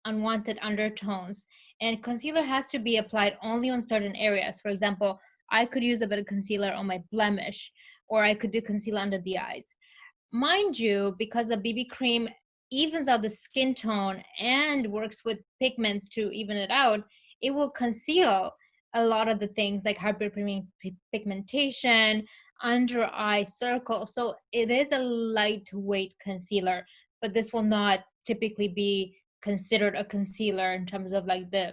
unwanted undertones. And concealer has to be applied only on certain areas. For example, I could use a bit of concealer on my blemish, or I could do concealer under the eyes. Mind you, because the BB cream evens out the skin tone and works with pigments to even it out, it will conceal a lot of the things like hyperpigmentation, under eye circle. So it is a lightweight concealer, but this will not typically be considered a concealer in terms of like the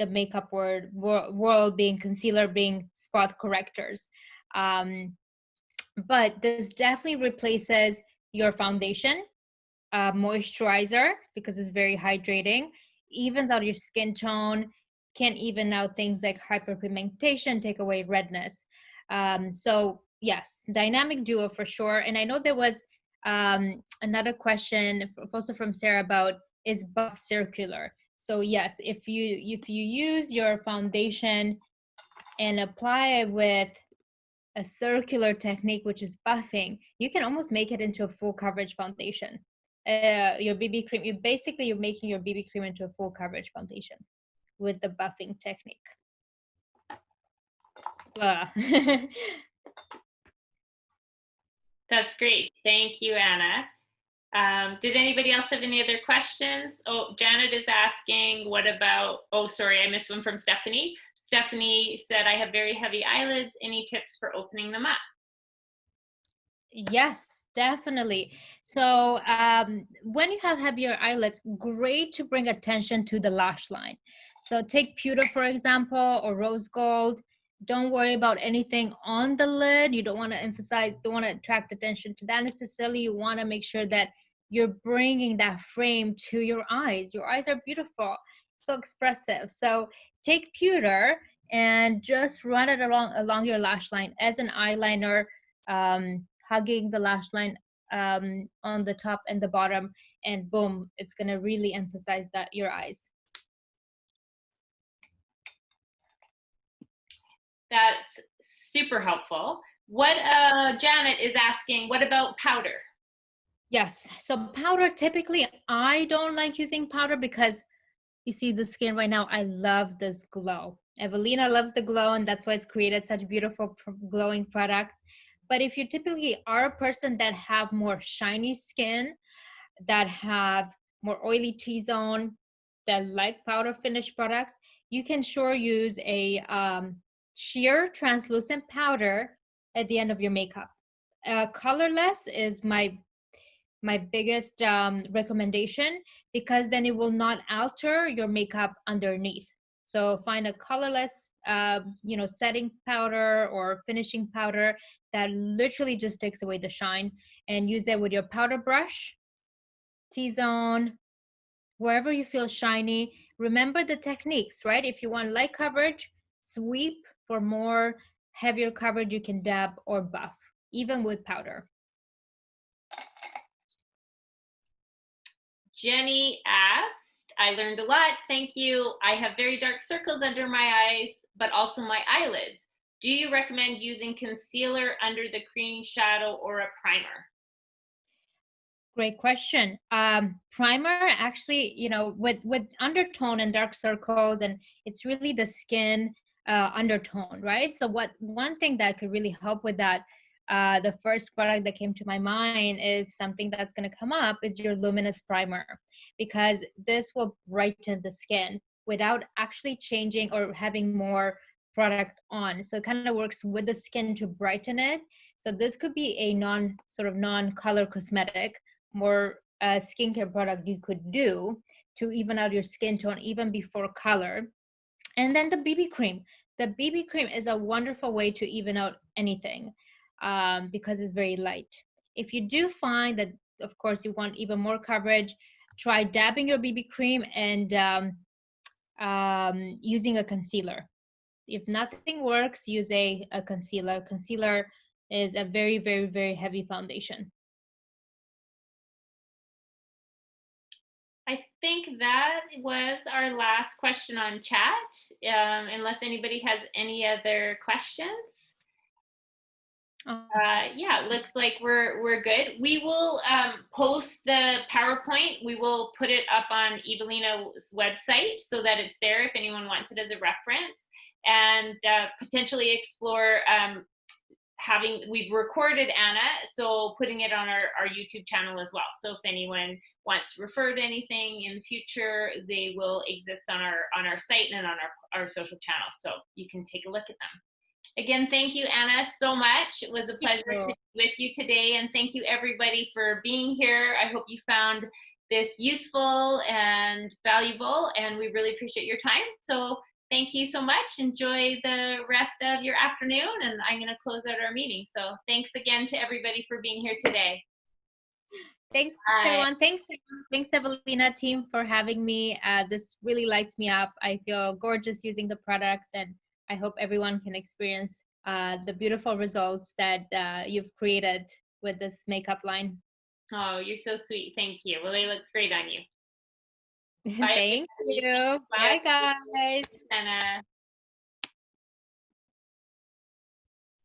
makeup world being concealer being spot correctors. But this definitely replaces your foundation, moisturizer, because it's very hydrating, evens out your skin tone, can even out things like hyperpigmentation, take away redness. So yes, dynamic duo for sure. And I know there was another question also from Sarah about, is buff circular? So yes, if you use your foundation and apply it with a circular technique, which is buffing, you can almost make it into a full coverage foundation. Your BB cream, you're making your BB cream into a full coverage foundation with the buffing technique. That's great. Thank you, Anna. Did anybody else have any other questions? Oh, Janet is asking, what about, oh, sorry, I missed one from Stephanie. Stephanie said, I have very heavy eyelids. Any tips for opening them up? Yes, definitely. So when you have heavier eyelids, great to bring attention to the lash line. So take pewter, for example, or rose gold. Don't worry about anything on the lid. You don't want to attract attention to that necessarily. You want to make sure that you're bringing that frame to your eyes. Your eyes are beautiful, so expressive. So take pewter and just run it along your lash line as an eyeliner, hugging the lash line on the top and the bottom, and boom, it's going to really emphasize that your eyes. That's super helpful. What Janet is asking, what about powder? Yes, so powder, typically I don't like using powder because you see the skin right now, I love this glow. Evalina loves the glow, and that's why it's created such beautiful glowing products. But if you typically are a person that have more shiny skin, that have more oily T-zone, that like powder finish products, you can sure use a sheer translucent powder at the end of your makeup. Colorless is my biggest recommendation, because then it will not alter your makeup underneath. So find a colorless setting powder or finishing powder that literally just takes away the shine, and use it with your powder brush, T-zone, wherever you feel shiny. Remember the techniques, right? If you want light coverage, sweep. For more heavier coverage, you can dab or buff, even with powder. Jenny asked, I learned a lot. Thank you. I have very dark circles under my eyes, but also my eyelids. Do you recommend using concealer under the cream shadow or a primer? Great question. Primer, actually, with undertone and dark circles, and it's really the skin undertone, right? So one thing that could really help with that, the first product that came to my mind is something that's going to come up, is your luminous primer, because this will brighten the skin without actually changing or having more product on. So it kind of works with the skin to brighten it. So this could be a non-color cosmetic, more skincare product you could do to even out your skin tone even before color. And then the BB cream. The BB cream is a wonderful way to even out anything because it's very light. If you do find that, of course, you want even more coverage, try dabbing your BB cream and using a concealer. If nothing works, use a concealer. Concealer is a very, very, very heavy foundation. I think that was our last question on chat, unless anybody has any other questions. Oh, Yeah, it looks like we're good. We will post the PowerPoint. We will put it up on Evalina's website so that it's there if anyone wants it as a reference, and potentially explore having, we've recorded Anna, so putting it on our YouTube channel as well. So if anyone wants to refer to anything in the future, they will exist on our site and on our social channels. So you can take a look at them. Again, thank you, Anna, so much. It was a pleasure to be with you today. And thank you, everybody, for being here. I hope you found this useful and valuable, and we really appreciate your time. So thank you so much. Enjoy the rest of your afternoon, and I'm going to close out our meeting. So thanks again to everybody for being here today. thanks, Bye. everyone. Thanks, Evalina team, for having me. This really lights me up. I feel gorgeous using the products, and I hope everyone can experience the beautiful results that you've created with this makeup line. Oh, you're so sweet. Thank you. Well, it looks great on you. Bye. Thank you. Bye, guys. Anna.